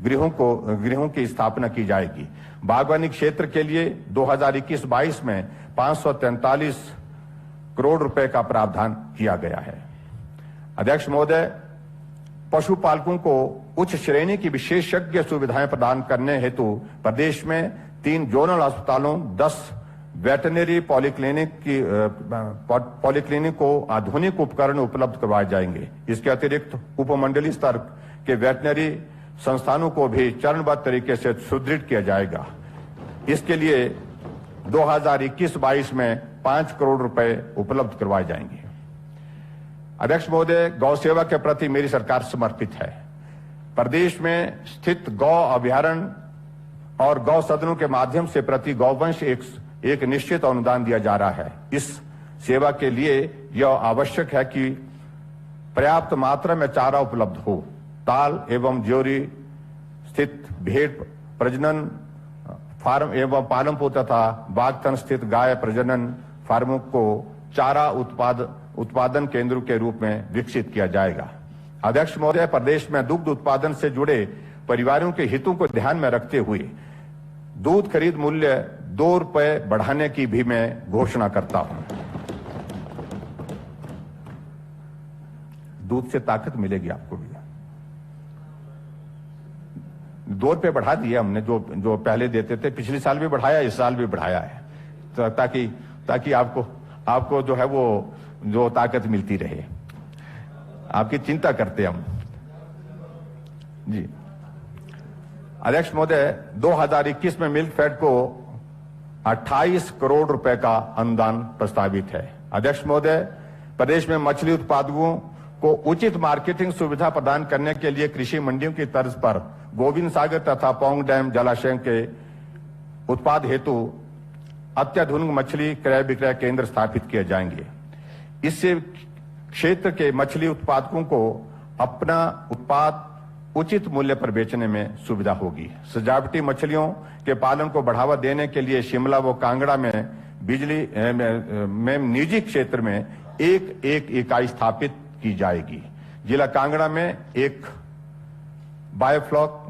गृहों की स्थापना की जाएगी। बागवानी क्षेत्र के लिए 2021-22 में 543 करोड़ रुपए का प्रावधान किया गया है। अध्यक्ष महोदय, पशुपालकों को उच्च श्रेणी की विशेषज्ञ सुविधाएं प्रदान करने हेतु प्रदेश में 3 जोनल अस्पतालों, 10 वेटरनरी पॉलिक्लिनिक को आधुनिक उपकरण उपलब्ध करवाए जाएंगे। इसके अतिरिक्त उपमंडलीय स्तर के वेटरनरी संस्थानों को भी चरणबद्ध तरीके से सुदृढ़ किया जाएगा। इसके लिए 2021-22 में 5 करोड़ रुपए उपलब्ध करवाए जाएंगे। अध्यक्ष महोदय, गौ सेवा के प्रति मेरी सरकार समर्पित है। प्रदेश में स्थित गौ अभयारण्य और गौ सदनों के माध्यम से प्रति गौवंश एक निश्चित अनुदान दिया जा रहा है। इस सेवा के लिए यह आवश्यक है कि पर्याप्त मात्रा में चारा उपलब्ध हो। ताल एवं ज्योरी स्थित भेड़ प्रजनन फार्म एवं पालमपुर तथा बागथन स्थित गाय प्रजनन फार्मों को चारा उत्पादन केंद्रों के रूप में विकसित किया जाएगा। अध्यक्ष महोदय, प्रदेश में दुग्ध उत्पादन से जुड़े परिवारों के हितों को ध्यान में रखते हुए दूध खरीद मूल्य 2 रुपए बढ़ाने की भी मैं घोषणा करता हूं। दूध से ताकत मिलेगी आपको भी। 2 रुपए बढ़ा दिए हमने, जो पहले देते थे। पिछले साल भी बढ़ाया, इस साल भी बढ़ाया है, तो ताकि आपको जो है वो जो ताकत मिलती रहे। आपकी चिंता करते हम जी। अध्यक्ष महोदय, 2021 में मिल्क फेड को 28 करोड़ रुपए का अनुदान प्रस्तावित है। अध्यक्ष महोदय, प्रदेश में मछली उत्पादकों को उचित मार्केटिंग सुविधा प्रदान करने के लिए कृषि मंडियों की तर्ज पर गोविंद सागर तथा पौंग डैम जलाशय के उत्पाद हेतु अत्याधुनिक मछली क्रय विक्रय केंद्र स्थापित किए जाएंगे। इससे क्षेत्र के मछली उत्पादकों को अपना उत्पाद उचित मूल्य पर बेचने में सुविधा होगी। सजावटी मछलियों के पालन को बढ़ावा देने के लिए शिमला व कांगड़ा में बिजली में निजी क्षेत्र में एक इकाई स्थापित की जाएगी। जिला कांगड़ा में एक बायोफ्लॉक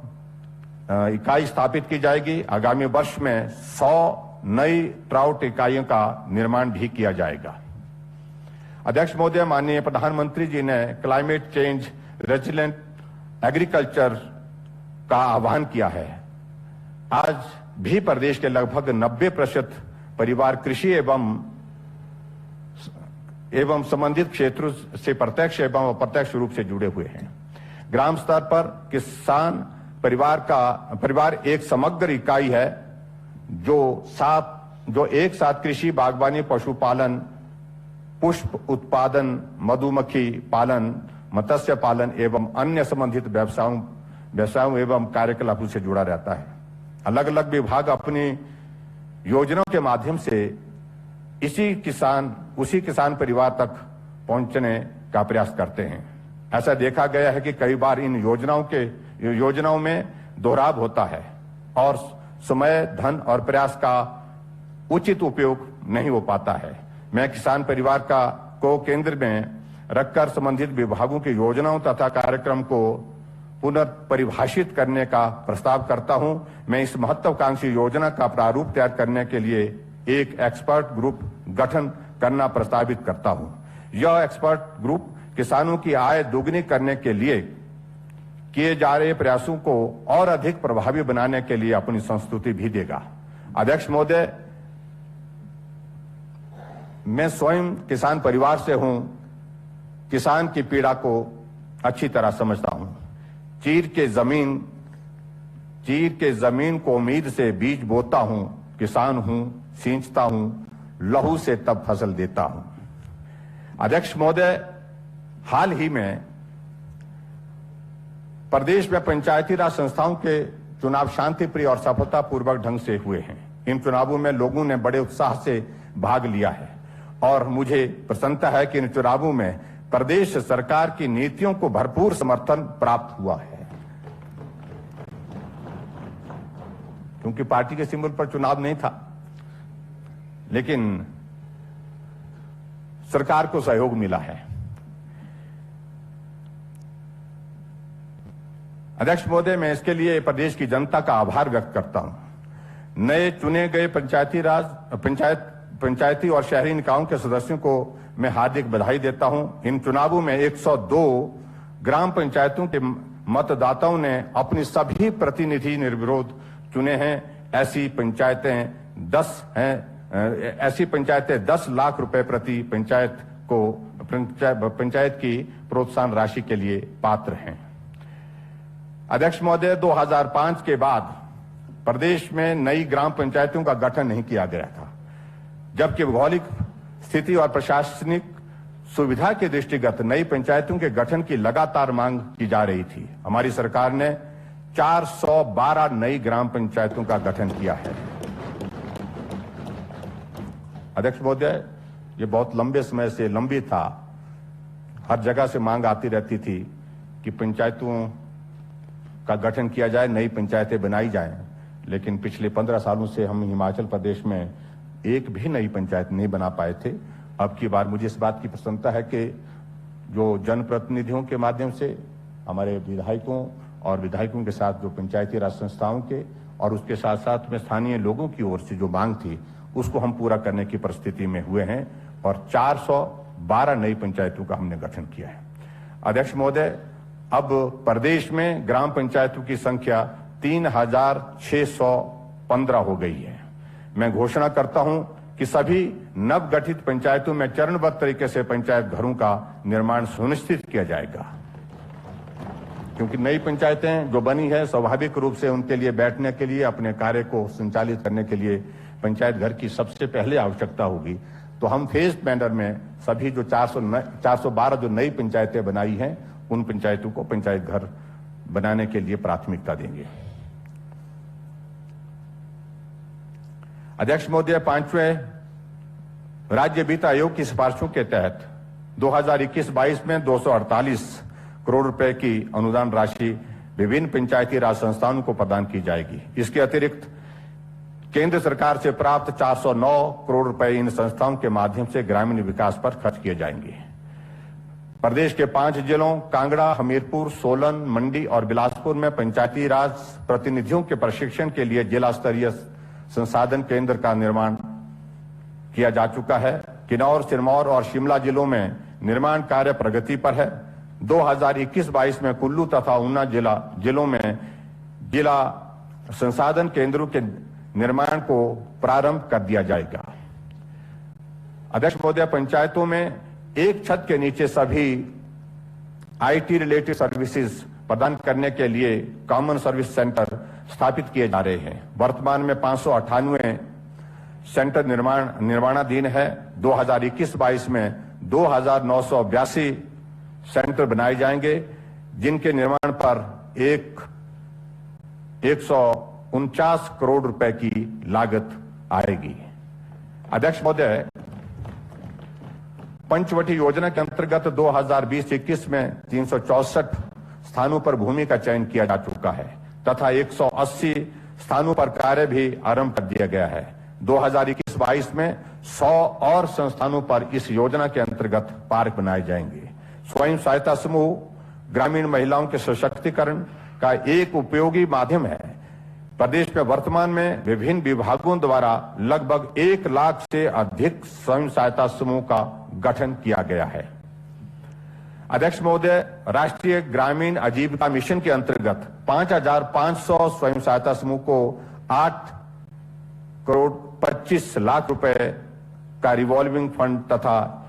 इकाई स्थापित की जाएगी। आगामी वर्ष में 100 नई ट्राउट इकाइयों का निर्माण भी किया जाएगा। अध्यक्ष महोदय, माननीय प्रधानमंत्री जी ने क्लाइमेट चेंज रेजिलेंट एग्रीकल्चर का आह्वान किया है। आज भी प्रदेश के लगभग 90% परिवार कृषि एवं संबंधित क्षेत्रों से प्रत्यक्ष एवं अप्रत्यक्ष रूप से जुड़े हुए हैं। ग्राम स्तर पर किसान परिवार एक समग्र इकाई है जो एक साथ कृषि, बागवानी, पशुपालन, पुष्प उत्पादन, मधुमक्खी पालन, मत्स्य पालन एवं अन्य संबंधित व्यवसायों एवं कार्यकलापों से जुड़ा रहता है। अलग अलग विभाग अपनी योजनाओं के माध्यम से उसी किसान परिवार तक पहुंचने का प्रयास करते हैं। ऐसा देखा गया है कि कई बार इन योजनाओं में दोहराव होता है और समय, धन और प्रयास का उचित उपयोग नहीं हो पाता है। मैं किसान परिवार को केंद्र में रखकर संबंधित विभागों की योजनाओं तथा कार्यक्रम को पुनर्परिभाषित करने का प्रस्ताव करता हूं। मैं इस महत्वाकांक्षी योजना का प्रारूप तैयार करने के लिए एक एक्सपर्ट ग्रुप गठन करना प्रस्तावित करता हूं। यह एक्सपर्ट ग्रुप किसानों की आय दोगुनी करने के लिए किए जा रहे प्रयासों को और अधिक प्रभावी बनाने के लिए अपनी संस्तुति भी देगा। अध्यक्ष महोदय, मैं स्वयं किसान परिवार से हूं। किसान की पीड़ा को अच्छी तरह समझता हूं। चीर के जमीन को उम्मीद से बीज बोता हूं। किसान हूं, सींचता हूं, लहू से तब फसल देता हूं। अध्यक्ष महोदय, हाल ही में प्रदेश में पंचायती राज संस्थाओं के चुनाव शांतिप्रिय और सफलतापूर्वक ढंग से हुए हैं। इन चुनावों में लोगों ने बड़े उत्साह से भाग लिया है और मुझे प्रसन्नता है कि इन चुनावों में प्रदेश सरकार की नीतियों को भरपूर समर्थन प्राप्त हुआ है। क्योंकि पार्टी के सिंबल पर चुनाव नहीं था, लेकिन सरकार को सहयोग मिला है। अध्यक्ष महोदय, मैं इसके लिए प्रदेश की जनता का आभार व्यक्त करता हूं। नए चुने गए पंचायती और शहरी निकायों के सदस्यों को मैं हार्दिक बधाई देता हूं। इन चुनावों में 102 ग्राम पंचायतों के मतदाताओं ने अपनी सभी प्रतिनिधि निर्विरोध चुने हैं। ऐसी पंचायतें 10 लाख रुपए प्रति पंचायत की प्रोत्साहन राशि के लिए पात्र हैं। अध्यक्ष महोदय, 2005 के बाद प्रदेश में नई ग्राम पंचायतों का गठन नहीं किया गया था, जबकि भौगोलिक स्थिति और प्रशासनिक सुविधा के दृष्टिगत नई पंचायतों के गठन की लगातार मांग की जा रही थी। हमारी सरकार ने 412 नई ग्राम पंचायतों का गठन किया है। अध्यक्ष महोदय, ये बहुत लंबे समय से लंबी था। हर जगह से मांग आती रहती थी कि पंचायतों का गठन किया जाए, नई पंचायतें बनाई जाएं। लेकिन पिछले 15 सालों से हम हिमाचल प्रदेश में एक भी नई पंचायत नहीं बना पाए थे। अब की बार मुझे इस बात की प्रसन्नता है कि जो जनप्रतिनिधियों के माध्यम से हमारे विधायकों के साथ जो पंचायती राज संस्थाओं के और उसके साथ साथ में स्थानीय लोगों की ओर से जो मांग थी, उसको हम पूरा करने की परिस्थिति में हुए हैं और 412 नई पंचायतों का हमने गठन किया है। अध्यक्ष महोदय, अब प्रदेश में ग्राम पंचायतों की संख्या 3615 हो गई है। मैं घोषणा करता हूं कि सभी नवगठित पंचायतों में चरणबद्ध तरीके से पंचायत घरों का निर्माण सुनिश्चित किया जाएगा, क्योंकि नई पंचायतें जो बनी है स्वाभाविक रूप से उनके लिए बैठने के लिए, अपने कार्य को संचालित करने के लिए पंचायत घर की सबसे पहले आवश्यकता होगी। तो हम फेज मैनर में सभी जो 412 जो नई पंचायतें बनाई हैं, उन पंचायतों को पंचायत घर बनाने के लिए प्राथमिकता देंगे। अध्यक्ष महोदय, 5वें राज्य वित्त आयोग की सिफारिशों के तहत 2021-22 में 248 करोड़ रुपए की अनुदान राशि विभिन्न पंचायती राज संस्थानों को प्रदान की जाएगी। इसके अतिरिक्त केंद्र सरकार से प्राप्त 409 करोड़ रुपए इन संस्थाओं के माध्यम से ग्रामीण विकास पर खर्च किए जाएंगे। प्रदेश के 5 जिलों कांगड़ा, हमीरपुर, सोलन, मंडी और बिलासपुर में पंचायती राज प्रतिनिधियों के प्रशिक्षण के लिए जिला स्तरीय संसाधन केंद्र का निर्माण किया जा चुका है। किन्नौर, सिरमौर और शिमला जिलों में निर्माण कार्य प्रगति पर है। 2021-22 में कुल्लू तथा ऊना जिलों में जिला संसाधन केंद्रों के निर्माण को प्रारंभ कर दिया जाएगा। अध्यक्ष महोदय, पंचायतों में एक छत के नीचे सभी आईटी रिलेटेड सर्विसेज प्रदान करने के लिए कॉमन सर्विस सेंटर स्थापित किए जा रहे हैं। वर्तमान में 598 सेंटर निर्माणाधीन है। 2021-22 में 2982 सेंटर बनाए जाएंगे, जिनके निर्माण पर 149 करोड़ रुपए की लागत आएगी। अध्यक्ष महोदय, पंचवटी योजना के अंतर्गत 2020-21 में 364 स्थानों पर भूमि का चयन किया जा चुका है तथा 180 स्थानों पर कार्य भी आरंभ कर दिया गया है। 2021-22 में 100 और संस्थानों पर इस योजना के अंतर्गत पार्क बनाए जाएंगे। स्वयं सहायता समूह ग्रामीण महिलाओं के सशक्तिकरण का एक उपयोगी माध्यम है। प्रदेश में वर्तमान में विभिन्न विभागों द्वारा लगभग 1 लाख से अधिक स्वयं सहायता समूह का गठन किया गया है। अध्यक्ष महोदय, राष्ट्रीय ग्रामीण आजीविका मिशन के अंतर्गत 5,500 स्वयं सहायता समूह को 8 करोड़ 25 लाख रुपए का रिवॉल्विंग फंड तथा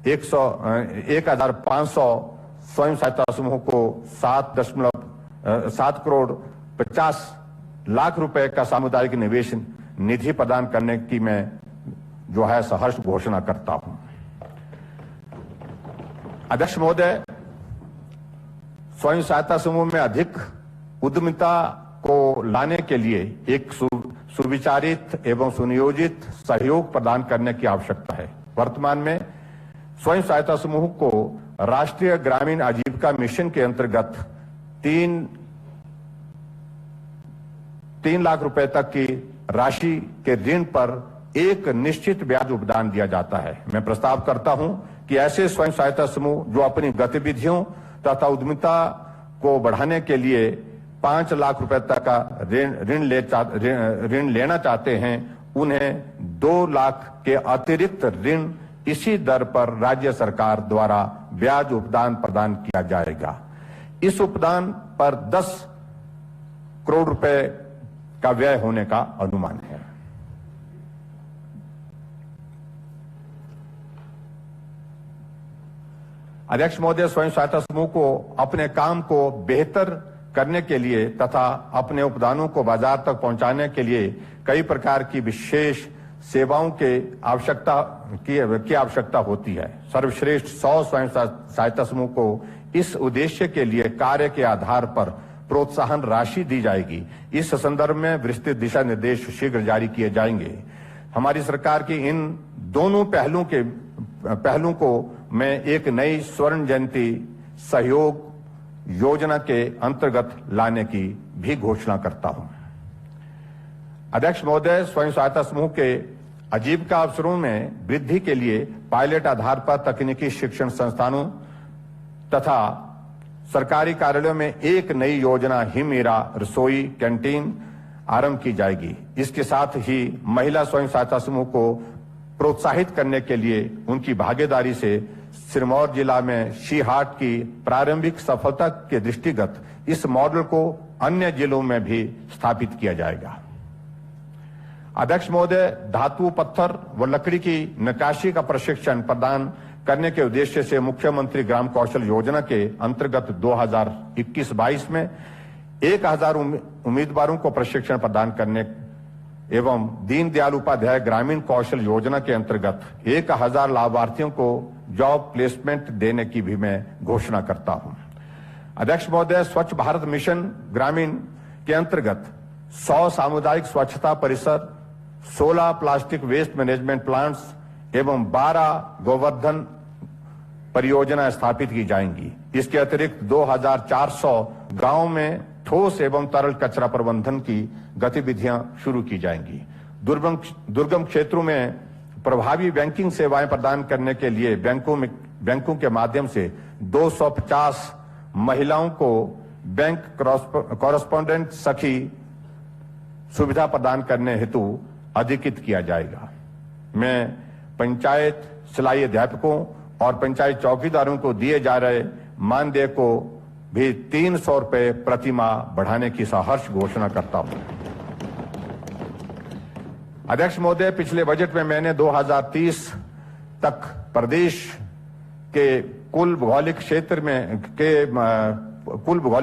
1,500 स्वयं सहायता समूह को 7 करोड़ 50 लाख रुपए का सामुदायिक निवेश निधि प्रदान करने की मैं सहर्ष घोषणा करता हूं। अध्यक्ष महोदय, स्वयं सहायता समूह में अधिक उद्यमिता को लाने के लिए एक सुविचारित एवं सुनियोजित सहयोग प्रदान करने की आवश्यकता है। वर्तमान में स्वयं सहायता समूह को राष्ट्रीय ग्रामीण आजीविका मिशन के अंतर्गत 3 लाख रुपए तक की राशि के ऋण पर एक निश्चित ब्याज उपदान दिया जाता है। मैं प्रस्ताव करता हूं कि ऐसे स्वयं सहायता समूह जो अपनी गतिविधियों तथा उद्यमिता को बढ़ाने के लिए 5 लाख रुपए तक का ऋण लेना चाहते हैं, उन्हें 2 लाख के अतिरिक्त ऋण इसी दर पर राज्य सरकार द्वारा ब्याज उपदान प्रदान किया जाएगा। इस उपदान पर 10 करोड़ रुपए का व्यय होने का अनुमान है। अध्यक्ष महोदय, स्वयं सहायता समूह को अपने काम को बेहतर करने के लिए तथा अपने उपदानों को बाजार तक पहुंचाने के लिए कई प्रकार की विशेष सेवाओं की आवश्यकता होती है। सर्वश्रेष्ठ 100 स्वयं सहायता समूह को इस उद्देश्य के लिए कार्य के आधार पर प्रोत्साहन राशि दी जाएगी। इस संदर्भ में विस्तृत दिशा निर्देश शीघ्र जारी किए जाएंगे। हमारी सरकार की इन दोनों पहलुओं को मैं एक नई स्वर्ण जयंती सहयोग योजना के अंतर्गत लाने की भी घोषणा करता हूं। अध्यक्ष महोदय, स्वयं सहायता समूह के आजीविका अवसरों में वृद्धि के लिए पायलट आधार पर तकनीकी शिक्षण संस्थानों तथा सरकारी कार्यालयों में एक नई योजना हिमेरा रसोई कैंटीन आरंभ की जाएगी। इसके साथ ही महिला स्वयं सहायता समूह को प्रोत्साहित करने के लिए उनकी भागीदारी से सिरमौर जिला में शी हाट की प्रारंभिक सफलता के दृष्टिगत इस मॉडल को अन्य जिलों में भी स्थापित किया जाएगा। अध्यक्ष महोदय, धातु, पत्थर व लकड़ी की नक्काशी का प्रशिक्षण प्रदान करने के उद्देश्य से मुख्यमंत्री ग्राम कौशल योजना के अंतर्गत 2021-22 में 1000 उम्मीदवारों को प्रशिक्षण प्रदान करने एवं दीनदयाल उपाध्याय ग्रामीण कौशल योजना के अंतर्गत 1000 लाभार्थियों को जॉब प्लेसमेंट देने की भी मैं घोषणा करता हूं। अध्यक्ष महोदय, स्वच्छ भारत मिशन ग्रामीण के अंतर्गत 100 सामुदायिक स्वच्छता परिसर, 16 प्लास्टिक वेस्ट मैनेजमेंट प्लांट्स एवं 12 गोवर्धन परियोजना स्थापित की जाएंगी। इसके अतिरिक्त 2400 गांवों में ठोस एवं तरल कचरा प्रबंधन की गतिविधियां शुरू की जाएंगी। दुर्गम क्षेत्रों में प्रभावी बैंकिंग सेवाएं प्रदान करने के लिए बैंकों के माध्यम से 250 महिलाओं को बैंक कॉरेस्पॉन्डेंट सखी सुविधा प्रदान करने हेतु अधिकृत किया जाएगा। मैं पंचायत सिलाई अध्यापकों और पंचायत चौकीदारों को दिए जा रहे मानदेय को भी 300 रुपए प्रति माह बढ़ाने की सहर्ष घोषणा करता हूं। अध्यक्ष महोदय, पिछले बजट में मैंने 2030 तक प्रदेश के कुल भौगोलिक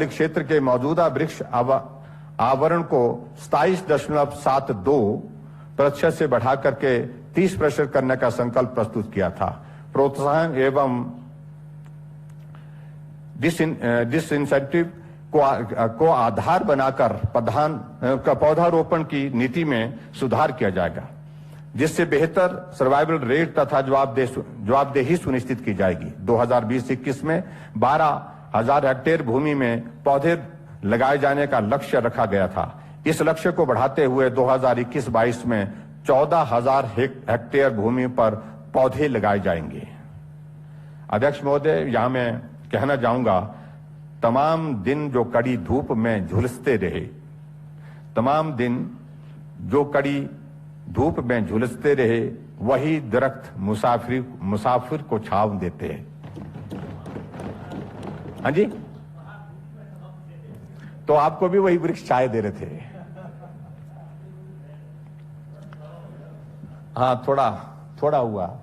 क्षेत्र के मौजूदा वृक्ष आवरण को 27.72% से बढ़ाकर के 30% करने का संकल्प प्रस्तुत किया था। प्रोत्साहन एवं डिसइंसेंटिव को आधार बनाकर पौधारोपण की नीति में सुधार किया जाएगा, जिससे बेहतर सर्वाइवल रेट तथा जवाबदेही सुनिश्चित की जाएगी। 2020-21 में 12,000 हेक्टेयर भूमि में पौधे लगाए जाने का लक्ष्य रखा गया था। इस लक्ष्य को बढ़ाते हुए 2021-22 में 14,000 हेक्टेयर भूमि पर पौधे लगाए जाएंगे। अध्यक्ष महोदय, यहां मैं कहना चाहूंगा, तमाम दिन जो कड़ी धूप में झुलसते रहे, वही दरख्त मुसाफिर को छांव देते हैं। हाँ जी, तो आपको भी वही वृक्ष छाया दे रहे थे। हाँ, थोड़ा हुआ।